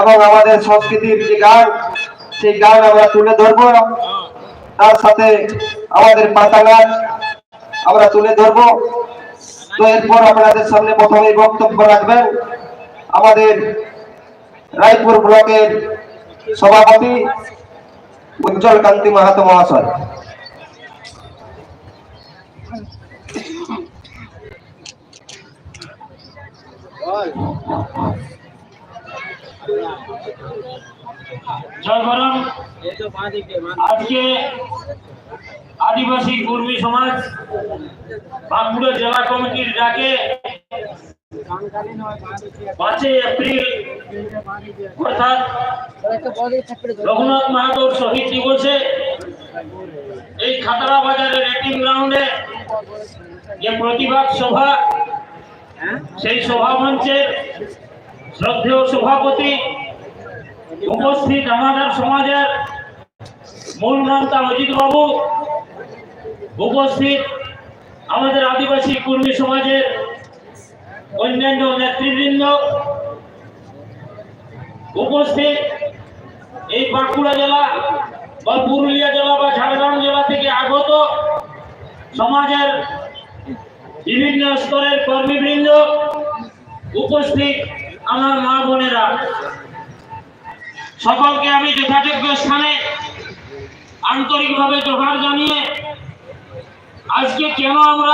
এবং আমাদের সংস্কৃতির যে গান সেই গান আমরা তুলে ধরবো। তার সাথে আমাদের পাতা গান আমরা তুলে ধরবো। তো এরপর আপনাদের সামনে প্রথমে বক্তব্য রাখবেন আমাদের রায়পুর ব্লকের সভাপতি উজ্জ্বল কান্তি মাহাতো মহাশয়। আজকে আদিবাসী কর্মী সমাজ বাঁকুড়া জেলা কমিটির ডাকে 5 এপ্রিল অর্থাৎ রঘুনাথ মাহাতোর শহীদ দিবসে এই খাতড়া বাজারের রেটিং গ্রাউন্ডে যে প্রতিবাদ সভা, সেই সভা মঞ্চের শ্রদ্ধেয় সভাপতি উপস্থিত আমাদের সমাজের মূল মন্ত্রী অজিত বাবু, উপস্থিত আমাদের আদিবাসী কর্মী সমাজের অন্যান্য নেতৃবৃন্দ, উপস্থিত এই বাঁকুড়া জেলা বা পুরুলিয়া জেলা বা ঝাড়গ্রাম জেলা থেকে আগত সমাজের বিভিন্ন স্তরের কর্মীবৃন্দ, উপস্থিত আমার মা বোনেরা, সকলকে আমি যথাযোগ্য স্থানে আন্তরিকভাবে জোহার জানিয়ে আজকে কেন আমরা